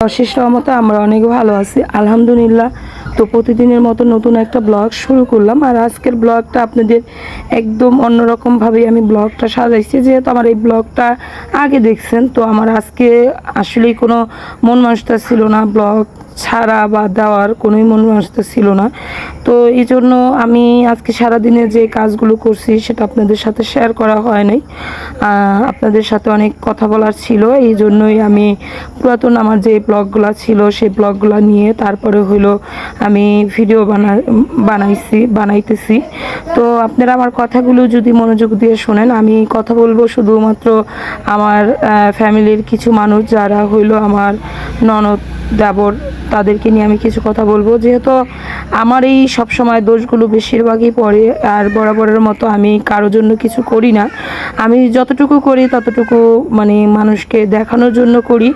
অশেষ রহমতে আমরা অনেক ভালো আছি আলহামদুলিল্লাহ। তো প্রতিদিনের মতো নতুন একটা ব্লগ শুরু করলাম। আর আজকের ব্লগটা আপনাদের একদম অন্যরকমভাবেই আমি ব্লগটা সাজাইছি, যেহেতু আমার এই ব্লগটা আগে দেখছেন। তো আমার আজকে আসলেই কোনো মন মানসিকতা ছিল না, ব্লগ ছাড়া বা দেওয়ার কোনোই মন মানসিকতা ছিল না। তো এই জন্য আমি আজকে সারাদিনে যে কাজগুলো করছি সেটা আপনাদের সাথে শেয়ার করা হয় নাই। আপনাদের সাথে অনেক কথা বলার ছিল, এই জন্যই আমি পুরাতন আমার যে ব্লগগুলো ছিল সেই ব্লগগুলো নিয়ে তারপরে হলো আমি ভিডিও বানাইতেছি। তো আপনারা আমার কথাগুলো যদি মনোযোগ দিয়ে শোনেন, আমি কথা বলবো শুধুমাত্র আমার ফ্যামিলির কিছু মানুষ যারা হইলো আমার ননদ দেবর, তাদেরকে নিয়ে আমি কিছু কথা বলবো। যেহেতু আমার এই সবসময় দোষগুলো বেশিরভাগই পড়ে, আর বরাবরের মতো আমি কারোর জন্য কিছু করি না। আমি যতটুকু করি ততটুকু মানে মানুষকে দেখানোর জন্য করি।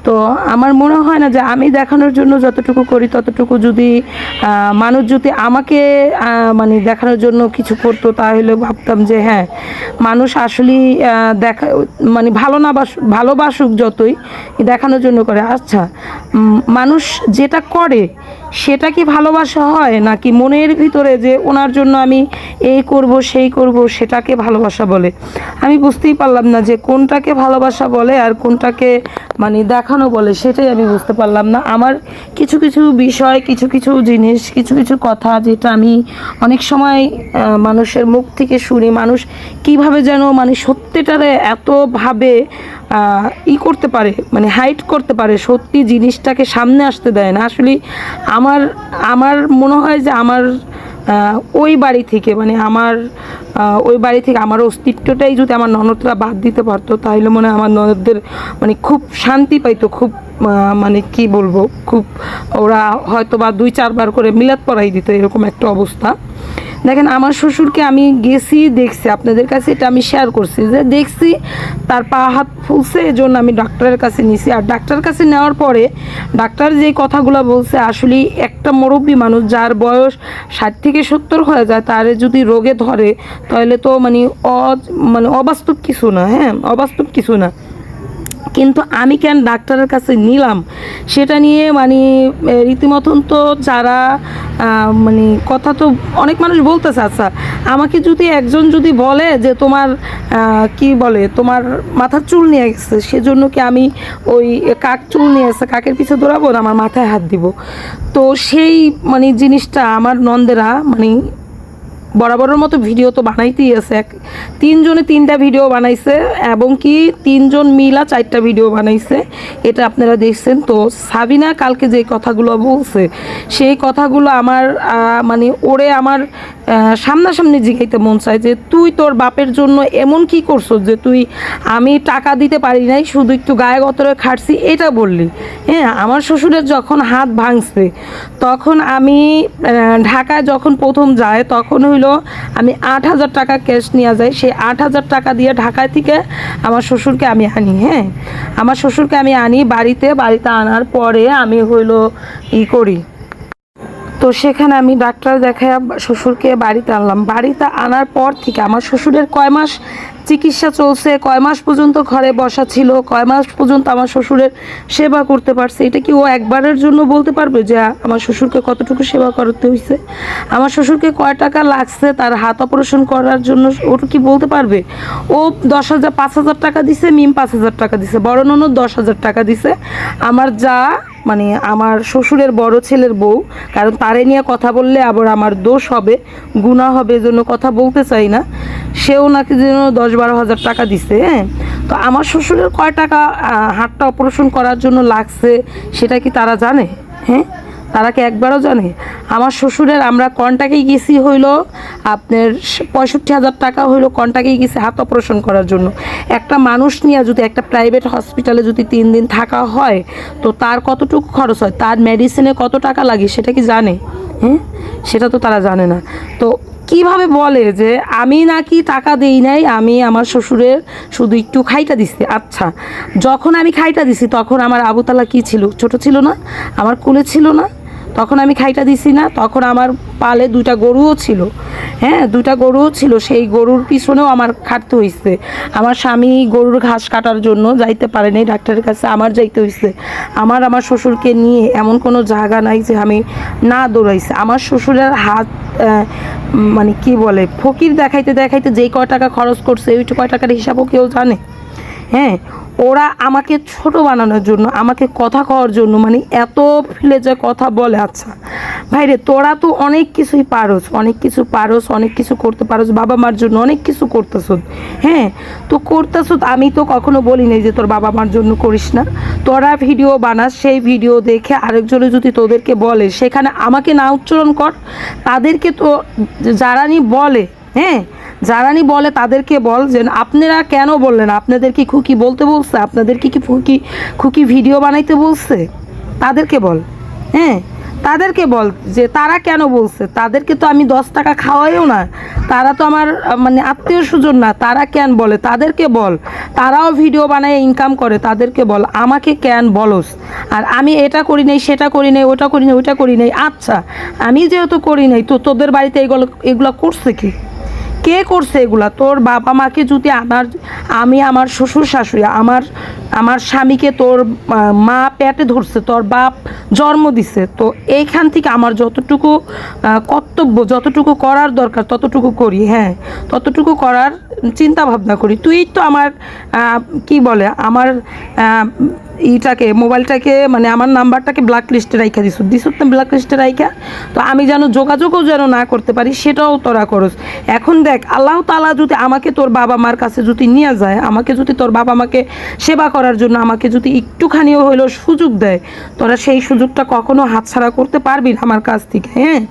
তো আমার মনে হয় না যে আমি দেখানোর জন্য যতটুকু করি ততটুকু যদি মানুষ যদি আমাকে মানে দেখানোর জন্য কিছু করতো, তাহলে ভাবতাম যে হ্যাঁ, মানুষ আসলেই দেখা মানে ভালোবাসুক যতই, দেখানোর জন্য করে। আচ্ছা, মানুষ যেটা করে সেটা কি ভালোবাসা হয়, নাকি মনের ভিতরে যে ওনার জন্য আমি এই করব সেই করব সেটাকে ভালোবাসা বলে? আমি বুঝতেই পারলাম না যে কোনটাকে ভালোবাসা বলে আর কোনটাকে মানে দেখানো বলে, সেটাই আমি বুঝতে পারলাম না। আমার কিছু কিছু বিষয়, কিছু কিছু জিনিস, কিছু কিছু কথা যেটা আমি অনেক সময় মানুষের মুখ থেকে শুনি, মানুষ কিভাবে যেন মানে সত্যিটারে এতভাবে করতে পারে, মানে হাইড করতে পারে, সত্যি জিনিসটাকে সামনে আসতে দেয় না। আসলে আমার মনে হয় যে আমার ওই বাড়ি থেকে মানে আমার অস্তিত্বটাই যদি আমার ননদরা বাদ দিতে পারতো, তাহলে মনে হয় আমার ননদদের মানে খুব শান্তি পাইতো, খুব মানে কি বলবো, খুব ওরা হয়তো বা 2-4 বার করে মিলাদ পড়াই দিত, এরকম একটা অবস্থা। দেখেন, আমার শ্বশুরকে আমি গেছি, দেখছি, আপনাদের কাছে এটা আমি শেয়ার করছি যে দেখছি তার পা হাত ফুলছে, এই জন্য আমি ডাক্তারের কাছে নিয়েছি। আর ডাক্তারের কাছে নেওয়ার পরে ডাক্তার যে কথাগুলো বলছে, আসলে একটা মুরব্বী মানুষ যার বয়স 60 থেকে 70 হয়ে যায়, তার যদি রোগে ধরে তাহলে তো মানে অবাস্তব কিছু না, হ্যাঁ, অবাস্তব কিছু না। কিন্তু আমি কেন ডাক্তারের কাছে নিলাম সেটা নিয়ে মানে রীতিমতন তো যারা মানে কথা তো অনেক মানুষ বলতেছে। আচ্ছা, আমাকে যদি একজন যদি বলে যে তোমার কি বলে তোমার মাথার চুল নিয়ে গেছে, সেজন্য কি আমি ওই কাক চুল নিয়ে গেছে কাকের পিছে দৌড়াবো না, আমার মাথায় হাত দিব? তো সেই মানে জিনিসটা আমার নন্দেরা মানে বরাবরের মতো ভিডিও তো বানাইতেই আছে, 3জনে 3টা ভিডিও বানাইছে, এবং কি 3জন মিলা 4টা ভিডিও বানাইছে, এটা আপনারা দেখছেন। তো সাবিনা কালকে যে কথাগুলো বলছে সেই কথাগুলো আমার মানে ওরে আমার সামনাসামনি জিগাইতে মন চায় যে তুই তোর বাপের জন্য এমন কি করছো যে তুই আমি টাকা দিতে পারি নাই, শুধু একটু গায়ে গতরে খাটছি এটা বললি? হ্যাঁ, আমার শ্বশুরের যখন হাত ভাঙছে তখন আমি ঢাকায় যখন প্রথম যায় তখন হইলো আমি 8,000 টাকা ক্যাশ নিয়ে যাই। সেই 8,000 টাকা দিয়ে ঢাকায় থেকে আমার শ্বশুরকে আমি আনি। হ্যাঁ, আমার শ্বশুরকে আমি আনি বাড়িতে আনার পরে আমি হইলো করি। তো সেখানে আমি ডাক্তার দেখাই শ্বশুরকে বাড়িতে আনলাম। বাড়িতে আনার পর থেকে আমার শ্বশুরের কয় মাস চিকিৎসা চলছে, কয় মাস পর্যন্ত ঘরে বসা ছিল, কয় মাস পর্যন্ত আমার শ্বশুরের সেবা করতে পারছে, এটা কি ও একবারের জন্য বলতে পারবে যে আমার শ্বশুরকে কতটুকু সেবা করতে হয়েছে? আমার শ্বশুরকে কয় টাকা লাগছে তার হাত অপারেশন করার জন্য, ওটা কি বলতে পারবে? ও 5,000 টাকা দিছে, মিম 5,000 টাকা দিছে, বড় ননদ 10,000 টাকা দিছে। আমার যা মানে আমার শ্বশুরের বড় ছেলের বউ, কারণ তারে নিয়ে কথা বললে আবার আমার দোষ হবে, গুনাহ হবে, এজন্য কথা বলতে চাই না, সেও নাকি যেন 10-12 হাজার টাকা দিছে। হ্যাঁ, তো আমার শ্বশুরের কয় টাকা হাতটা অপারেশন করার জন্য লাগছে সেটা কি তারা জানে? হ্যাঁ, তারা কি একবারও জানে? আমার শ্বশুরের আমরা কন্টাক্টেই গেছি হইলো আপনার 65,000 টাকা হইলো কন্টাক্টেই গেছি হাত অপারেশন করার জন্য। একটা মানুষ নিয়ে যদি একটা প্রাইভেট হসপিটালে যদি 3 দিন থাকা হয় তো তার কতটুকু খরচ হয়, তার মেডিসিনে কত টাকা লাগে সেটা কি জানে? হ্যাঁ, সেটা তো তারা জানে না। তো কিভাবে বলে যে আমি নাকি টাকা দেই নাই, আমি আমার শ্বশুরের শুধু একটু খাইটা দিছি? আচ্ছা, যখন আমি খাইটা দিছি তখন আমার আবুতালা কি ছিল? ছোট ছিল না? আমার কোলে ছিল না? তখন আমি খাইটা দিছি না? তখন আমার পালে 2টা গরুও ছিল, হ্যাঁ 2টা গরুও ছিল, সেই গরুর পিছনেও আমার খাটতে হয়েছে। আমার স্বামী গরুর ঘাস কাটার জন্য যাইতে পারেনি ডাক্তারের কাছে, আমার যাইতে হয়েছে। আমার শ্বশুরকে নিয়ে এমন কোনো জায়গা নাই যে আমি না দৌড়াইছি। আমার শ্বশুরের হাত মানে কি বলে, ফকির দেখাইতে দেখাইতে যেই কয় টাকা খরচ করছে ওই কয় টাকার হিসাবও কেউ জানে? হ্যাঁ, ওরা আমাকে ছোট বানানোর জন্য, আমাকে কথা কওয়ার জন্য, মানে এত ফেলে যে কথা বলে। আচ্ছা ভাইরে, তোরা তো অনেক কিছুই পারোস, অনেক কিছু পারোস, অনেক কিছু করতে পারোস, বাবা মার জন্য অনেক কিছু করতেছ, হ্যাঁ তো করতেছ। আমি তো কখনো বলি নাই যে তোর বাবা মার জন্য করিস না। তোরা ভিডিও বানাস, সেই ভিডিও দেখে আরেকজনে যদি তোদেরকে বলে, সেখানে আমাকে না উচ্চারণ কর, তাদেরকে তো যারানি বলে, হ্যাঁ যারানি বলে তাদেরকে বল যে আপনারা কেন বললেন, আপনাদের কি খুকি বলতে বলছে, আপনাদেরকে কি খুকি ভিডিও বানাইতে বলছে, তাদেরকে বল। হ্যাঁ তাদেরকে বল যে তারা কেন বলছে। তাদেরকে তো আমি 10 টাকা খাওয়াইও না, তারা তো আমার মানে আত্মীয় স্বজন না, তারা কেন বলে তাদেরকে বল। তারাও ভিডিও বানায় ইনকাম করে, তাদেরকে বল। আমাকে কেন বলস? আর আমি এটা করি নাই, সেটা করি নাই, ওটা করি নাই, ওইটা করি নাই। আচ্ছা আমি যেহেতু করি নাই, তো তোদের বাড়িতে এগুলো করছে কে করছে এগুলা? তোর বাবা মাকে যদি আমি আমার শ্বশুর শাশুড়ি, আমার স্বামীকে তোর মা পেটে ধরছে, তোর বাপ জন্ম দিছে, তো এইখান থেকে আমার যতটুকু কর্তব্য, যতটুকু করার দরকার ততটুকু করি, হ্যাঁ ততটুকু করার চিন্তা ভাবনা করি। তুই তো আমার কি বলে, আমার ইটাকে, মোবাইলটাকে, মানে আমার নাম্বারটাকে ব্ল্যাক লিস্টে রাইখা দিস না, ব্ল্যাক লিস্টে রাইখা, তো আমি যেন যোগাযোগও যেন না করতে পারি, সেটাও তোরা করস। এখন দেখ, আল্লাহ তাআলা যদি আমাকে তোর বাবা মার কাছে যদি নিয়ে যায়, আমাকে যদি তোর বাবা মাকে সেবা করার জন্য আমাকে যদি একটুখানিও হইলেও সুযোগ দেয়, তোরা সেই সুযোগটা কখনো হাতছাড়া করতে পারবি না আমার কাছ থেকে, হ্যাঁ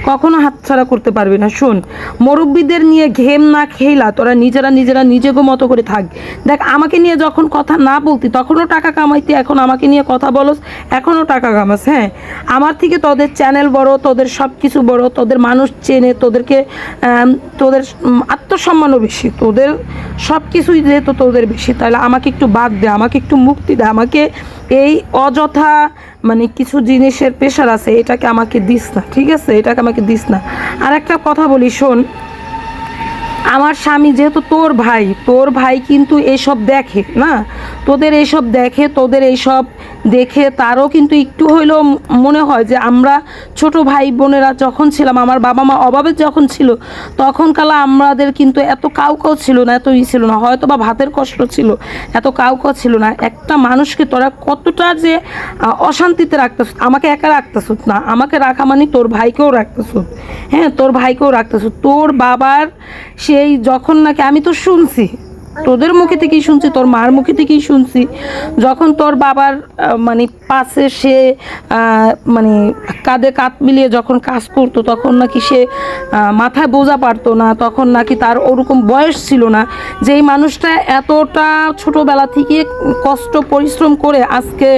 কখনো হাতছাড়া করতে পারবি না। শোন, মুরব্বিদের নিয়ে ঘেম না খেলা, তোরা নিজেরা নিজেগো মতো করে থাক। দেখ, আমাকে নিয়ে যখন কথা না বলতি তখনও টাকা কামাইতি, এখন আমাকে নিয়ে কথা বলস, এখনও টাকা কামাস। হ্যাঁ, আমার থেকে তোদের চ্যানেল বড়, তোদের সব কিছু বড়, তোদের মানুষ চেনে, তোদেরকে তোদের আত্মসম্মানও বেশি, তোদের সব কিছুই যেহেতু তোদের বেশি, তাহলে আমাকে একটু বাদ দে, আমাকে একটু মুক্তি দে, আমাকে এই অযথা মানে কিছু জিনিসের প্রেশার আছে, এটাকে আমাকে দিস না, ঠিক আছে? এটাকে আমাকে দিস না। আর একটা কথা বলি, শোন, আমার স্বামী যেহেতু তোর ভাই কিন্তু এইসব দেখে না, তোদের এইসব দেখে, তোদের এইসব দেখে তারও কিন্তু একটু হইলেও মনে হয় যে আমরা ছোট ভাই বোনেরা যখন ছিলাম, আমার বাবা মা অভাবে যখন ছিল, তখন কালা আমাদের কিন্তু এত কাউ ছিল না, এত ছিল না, হয়তো বা ভাতের কষ্ট ছিল, এত কাউ ছিল না। একটা মানুষকে তোরা কতটা যে অশান্তিতে রাখতেছ, আমাকে একা রাখতেছ না, আমাকে রাখা মানে তোর ভাইকেও রাখতেছ, হ্যাঁ তোর ভাইকেও রাখতেছ। তোর বাবার সেই যখন নাকি, আমি তো শুনছি তোদের মুখে থেকেই শুনছি, তোর মার মুখে থেকেই শুনছি, যখন তোর বাবার মানে পাশে সে মানে কাঁধে কাঁধ মিলিয়ে যখন কাজ করতো, তখন নাকি সে মাথায় বোঝা পারতো না, তখন নাকি তার ওরকম বয়স ছিল না। যেই মানুষটা এতটা ছোটোবেলা থেকে কষ্ট পরিশ্রম করে আজকে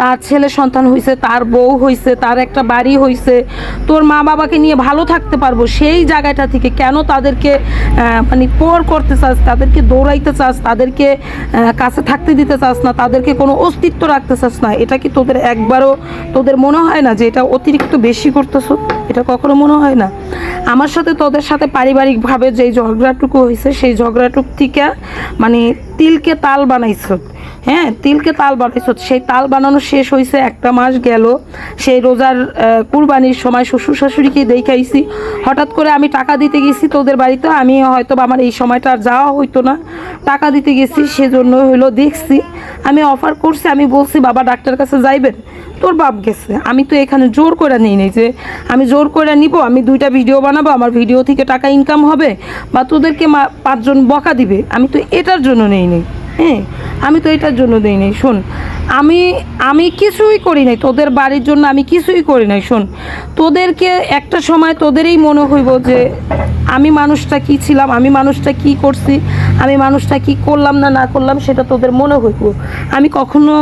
তার ছেলে সন্তান হয়েছে, তার বউ হয়েছে, তার একটা বাড়ি হয়েছে, তোর মা বাবাকে নিয়ে ভালো থাকতে পারবো, সেই জায়গাটা থেকে কেন তাদেরকে মানে পোর করতে চাস, তাদেরকে দৌড়াইতে চাস, তাদেরকে কাছে থাকতে দিতে চাস না, তাদেরকে কোনো অস্তিত্ব রাখতে চাস না? এটা কি তোদের একবারও তোদের মনে হয় না যে এটা অতিরিক্ত বেশি করতেছ? এটা কখনো মনে হয় না? আমার সাথে তোদের সাথে পারিবারিকভাবে যেই ঝগড়াটুকু হয়েছে, সেই ঝগড়াটুক থেকে মানে তিলকে তাল বানাইছ, হ্যাঁ তিলকে তাল বানাইছ। সেই তাল বানানো শেষ হয়েছে, 1 মাস গেল। সেই রোজার কুরবানির সময় শ্বশুর শাশুড়িকে দেখাইছি, হঠাৎ করে আমি টাকা দিতে গেছি তোদের বাড়িতে, আমি হয়তো আমার এই সময়টা আর যাওয়া হইতো না, টাকা দিতে গেছি, সেজন্য হলো দেখছি, আমি অফার করছি, আমি বলছি বাবা ডাক্তার কাছে যাইবেন, তোর বাপ গেছে। আমি তো এখানে জোর করে নিই নাই যে আমি জোর করে নিব, আমি 2টা ভিডিও বানাবো, আমার ভিডিও থেকে টাকা ইনকাম হবে, বা তোদেরকে 5 জন বকা দিবে, আমি তো এটার জন্য নেই নাই, হ্যাঁ আমি তো এটার জন্য দেই নাই। শোন, আমি কিছুই করি নাই তোদের বাড়ির জন্য, আমি কিছুই করি নাই। শোন, তোদেরকে একটা সময় তোদেরই মনে হইব যে আমি মানুষটা কি ছিলাম, আমি মানুষটা কি করছি, আমি মানুষটা কি করলাম না করলাম, সেটা তোদের মনে হইব। আমি কখনো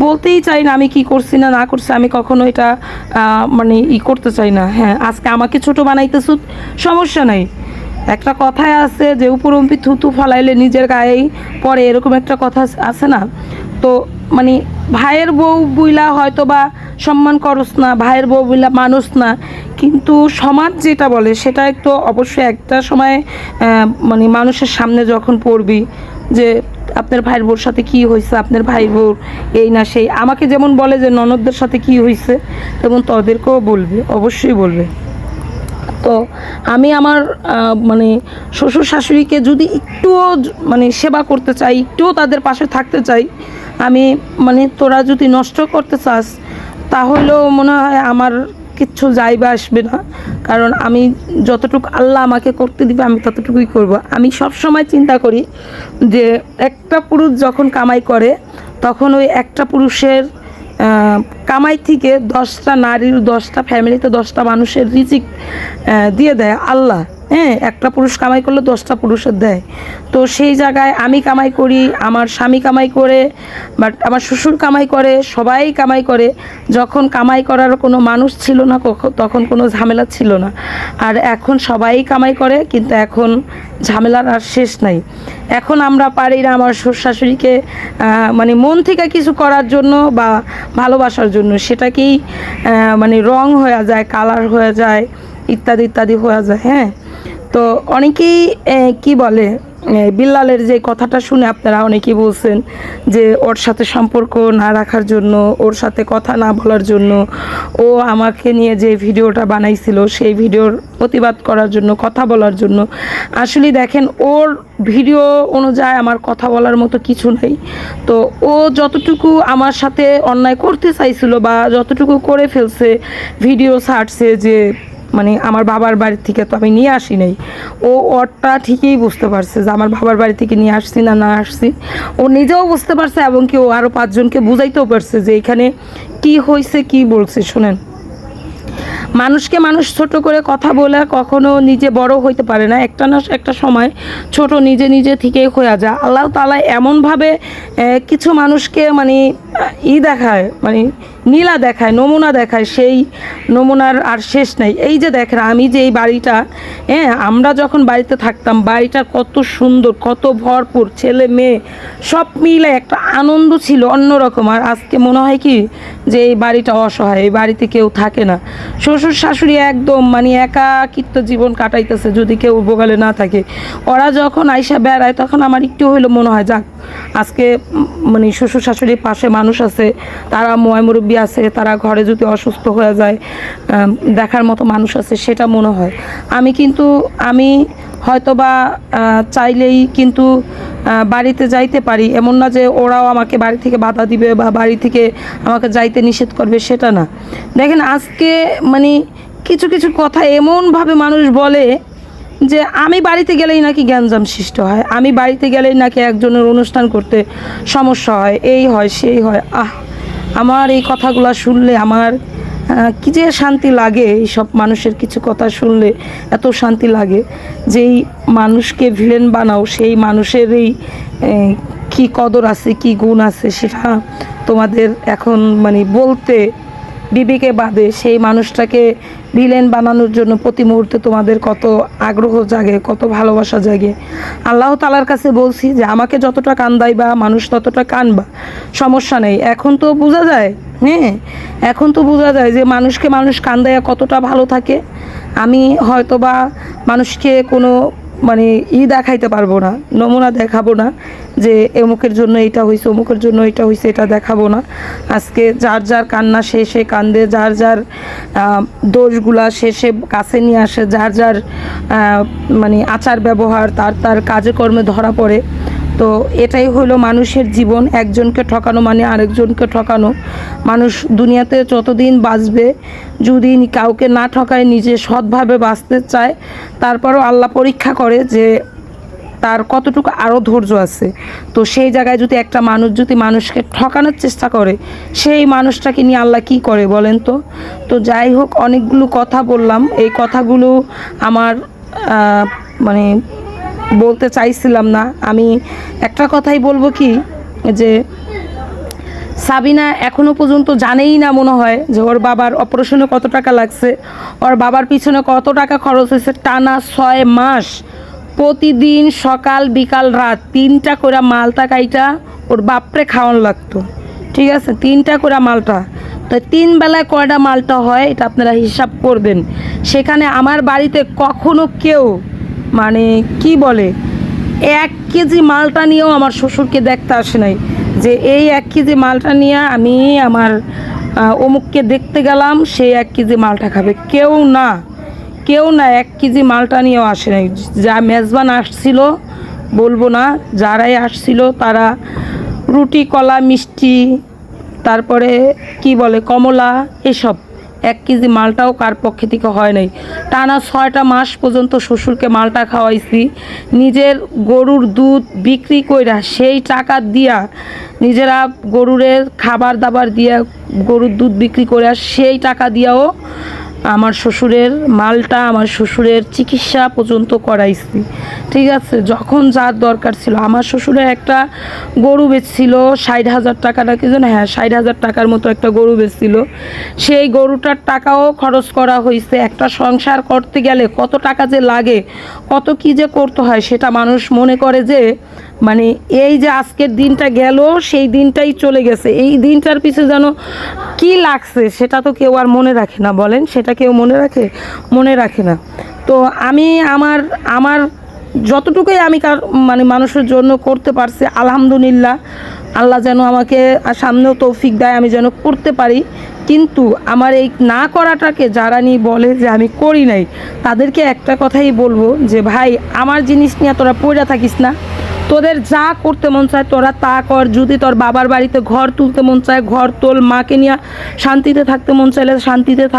বলতেই চাই না আমি কি করছি না করছি, আমি কখনো এটা মানে করতে চাই না। হ্যাঁ, আজকে আমাকে ছোট বানাইতেছ, সমস্যা নাই, একটা কথায় আছে যে উপরম্পি থুতু ফলাইলে নিজের গায়েই পড়ে, এরকম একটা কথা আছে না? তো মানে ভাইয়ের বউ বুইলা হয়তো বা সম্মান করস না, ভাইয়ের বউ বুইলা মানুষ না, কিন্তু সমাজ যেটা বলে সেটা একটু অবশ্যই একটা সময় মানে মানুষের সামনে যখন পড়বি যে আপনার ভাইয়ের বউর সাথে কী হয়েছে, আপনার ভাই বউর এই না সেই, আমাকে যেমন বলে যে ননদদের সাথে কী হয়েছে, তেমন তাদেরকেও বলবে, অবশ্যই বলবে। তো আমি আমার মানে শ্বশুর শাশুড়িকে যদি একটুও মানে সেবা করতে চাই, একটুও তাদের পাশে থাকতে চাই, আমি মানে তোরা যদি নষ্ট করতে চাস তাহলেও মনে হয় আমার কিচ্ছু যাইবে আসবে না, কারণ আমি যতটুকু আল্লাহ আমাকে করতে দিবে আমি ততটুকুই করব। আমি সব সময় চিন্তা করি যে একটা পুরুষ যখন কামাই করে তখন ওই একটা পুরুষের কামাই থেকে 10টা নারীর, 10টা ফ্যামিলিতে 10টা মানুষের রিজিক দিয়ে দেয় আল্লাহ। হ্যাঁ, একটা পুরুষ কামাই করলে 10টা পুরুষের দেয়। তো সেই জায়গায় আমি কামাই করি, আমার স্বামী কামাই করে, বাট আমার শ্বশুর কামাই করে, সবাই কামাই করে। যখন কামাই করার কোনো মানুষ ছিল না তখন কোনো ঝামেলা ছিল না, আর এখন সবাই কামাই করে, কিন্তু এখন ঝামেলার আর শেষ নাই। এখন আমরা পারি না আমার শ্বশুর শাশুড়িকে মানে মন থেকে কিছু করার জন্য বা ভালোবাসার জন্য, সেটাকেই মানে রং হয়ে যায়, কালার হয়ে যায়, ইত্যাদি ইত্যাদি হয়ে যায়। হ্যাঁ, তো অনেকেই কি বলে, বিল্লালের যে কথাটা শুনে আপনারা অনেকেই বলছেন যে ওর সাথে সম্পর্ক না রাখার জন্য, ওর সাথে কথা না বলার জন্য, ও আমাকে নিয়ে যে ভিডিওটা বানাইছিল সেই ভিডিওর প্রতিবাদ করার জন্য, কথা বলার জন্য। আসলে দেখেন, ওর ভিডিও অনুযায়ী আমার কথা বলার মতো কিছু নেই। তো ও যতটুকু আমার সাথে অন্যায় করতে চাইছিল বা যতটুকু করে ফেলছে, ভিডিও ছাড়ছে যে মানে আমার বাবার বাড়ি থেকে তো আমি নিয়ে আসি নাই, ও ওরটা ঠিকই বুঝতে পারছে যে আমার বাবার বাড়ি থেকে নিয়ে আসছি না না আসছি, ও নিজেও বুঝতে পারছে, এবং কি ও আরও 5 জনকে বুঝাইতেও পারছে যে এখানে কি হয়েছে, কি বলছে। শুনেন, মানুষকে মানুষ ছোট করে কথা বলে কখনো নিজে বড় হইতে পারে না, একটা না একটা সময় ছোট নিজে নিজে থেকেই হয়ে যায়। আল্লাহ তাআলা এমনভাবে কিছু মানুষকে মানে দেখায়, মানে নীলা দেখায়, নমুনা দেখায়, সেই নমুনার আর শেষ নাই। এই যে দেখেন, আমি যে এই বাড়িটা, হ্যাঁ, আমরা যখন বাড়িতে থাকতাম, বাড়িটা কত সুন্দর, কত ভরপুর, ছেলে মেয়ে সব মিলে একটা আনন্দ ছিল অন্যরকম। আর আজকে মনে হয় কি যে এই বাড়িটা অসহায়, এই বাড়িতে কেউ থাকে না, শ্বশুর শাশুড়ি একদম মানে একাকিত্ব জীবন কাটাইতেছে যদি কেউ বগালে না থাকে। ওরা যখন আইসা বেড়ায় তখন আমার একটু হইলেও মনে হয় যাক আজকে মানে শ্বশুর শাশুড়ির পাশে মানুষ আছে, তারা মুরব্বী আছে, তারা ঘরে যদি অসুস্থ হয়ে যায় দেখার মতো মানুষ আছে, সেটা মনে হয়। আমি হয়তো বা চাইলেই কিন্তু বাড়িতে যাইতে পারি, এমন না যে ওরাও আমাকে বাড়ি থেকে বাধা দিবে বা বাড়ি থেকে আমাকে যাইতে নিষেধ করবে, সেটা না। দেখেন, আজকে মানে কিছু কিছু কথা এমনভাবে মানুষ বলে যে আমি বাড়িতে গেলেই নাকি গ্যাঞ্জাম সৃষ্টি হয়, আমি বাড়িতে গেলেই নাকি একজনের অনুষ্ঠান করতে সমস্যা হয়, এই হয় সেই হয়। আমার এই কথাগুলো শুনলে আমার কি যে শান্তি লাগে, এইসব মানুষের কিছু কথা শুনলে এত শান্তি লাগে। যেই মানুষকে ভিলেন বানাও সেই মানুষের এই কী কদর আছে, কি গুণ আছে, সেটা তোমাদের এখন মানে বলতে বিবেকে বাদে। সেই মানুষটাকে ভিলেন বানানোর জন্য প্রতি মুহূর্তে তোমাদের কত আগ্রহ জাগে, কত ভালোবাসা জাগে। আল্লাহ তাআলার কাছে বলছি যে আমাকে যতটা কান্দাইবা মানুষ ততটা কানবা, সমস্যা নেই। এখন তো বোঝা যায়, হ্যাঁ, এখন তো বোঝা যায় যে মানুষকে মানুষ কান্দাইয়া কতটা ভালো থাকে। আমি হয়তো বা মানুষকে কোনো মানে দেখাইতে পারবো না, নমুনা দেখাবো না যে অমুকের জন্য এটা হয়েছে, অমুকের জন্য এটা হয়েছে, এটা দেখাবো না। আজকে যার যার কান্না সে কান্দে, যার যার দোষগুলা সে কাছে নিয়ে আসে, যার যার মানে আচার ব্যবহার তার কাজে কর্মে ধরা পড়ে। তো এটাই হলো মানুষের জীবন, একজনকে ঠকানো মানে আরেকজনকে ঠকানো। মানুষ দুনিয়াতে যতদিন বাঁচবে, যদি কাউকে না ঠকায়, নিজে সৎভাবে বাঁচতে চায়, তারপরও আল্লাহ পরীক্ষা করে যে তার কতটুকু আরও ধৈর্য আছে। তো সেই জায়গায় যদি একটা মানুষ যদি মানুষকে ঠকানোর চেষ্টা করে, সেই মানুষটাকে নিয়ে আল্লাহ কী করে বলেন তো? তো যাই হোক, অনেকগুলো কথা বললাম, এই কথাগুলো আমার মানে বলতে চাইছিলাম না। আমি একটা কথাই বলবো কি, যে সাবিনা এখনো পর্যন্ত জানেই না মনে হয় যে ওর বাবার অপারেশনে কত টাকা লাগছে, ওর বাবার পিছনে কত টাকা খরচ হয়েছে। টানা 6 মাস প্রতিদিন সকাল বিকাল রাত 3টা করে মালটা কাইটা ওর বাপরে খাওয়ান লাগতো, ঠিক আছে, 3টা করে মালটা। তো 3 বেলায় কয়টা মালটা হয় এটা আপনারা হিসাব করবেন। সেখানে আমার বাড়িতে কখনো কেউ মানে কি বলে 1 কেজি মালটা নিয়েও আমার শ্বশুরকে দেখতে আসে নাই যে এই 1 কেজি মালটা নিয়ে আমি আমার অমুককে দেখতে গেলাম, সেই 1 কেজি মালটা খাবে, কেউ না, কেউ না 1 কেজি মালটা নিয়েও আসে নাই। যা মেজবান আসছিল বলবো না, যারাই আসছিল তারা রুটি কলা মিষ্টি তারপরে কি বলে কমলা এসব, 1 কেজি মালটাও কার পক্ষে থেকে হয় নাই। টানা 6টা মাস পর্যন্ত শ্বশুরকে মালটা খাওয়াইছি, নিজের গরুর দুধ বিক্রি কইরা সেই টাকা দিয়া নিজেরা গরুরের খাবার দাবার দিয়া গরুর দুধ বিক্রি করে সেই টাকা দিয়াও আমার শ্বশুরের মালটা আমার শ্বশুরের চিকিৎসা পর্যন্ত করাইছি, ঠিক আছে। যখন যার দরকার ছিল, আমার শ্বশুরের একটা গরু বেচছিল 60,000 টাকা নাকি যেন, হ্যাঁ 60,000 টাকার মতো একটা গরু বেচছিল, সেই গরুটার টাকাও খরচ করা হয়েছে। একটা সংসার করতে গেলে কত টাকা যে লাগে, কত কী যে করতে হয় সেটা মানুষ মনে করে যে মানে এই যে আজকের দিনটা গেল সেই দিনটাই চলে গেছে, এই দিনটার পিছনে যেন কি লাগছে সেটা তো কেউ আর মনে রাখে না, বলেন সেটা কেউ মনে রাখে? মনে রাখে না। তো আমি আমার যতটুকুই আমি মানে মানুষের জন্য করতে পারছি আলহামদুলিল্লাহ, আল্লাহ যেন আমাকে সামনেও তৌফিক দেয় আমি যেন করতে পারি। কিন্তু আমার এই না করাটাকে যারা নিয়ে বলে যে আমি করি নাই, তাদেরকে একটা কথাই বলবো যে ভাই আমার জিনিস নিয়ে তোরা পড়ে থাকিস না, তোদের যা করতে মন চায় তোরা তা কর। যদি তোর বাবার বাড়িতে ঘর তুলতে মন চায় ঘর তোল, মাকে নিয়ে শান্তিতে থাকতে মন চাইলে শান্তিতে থাক।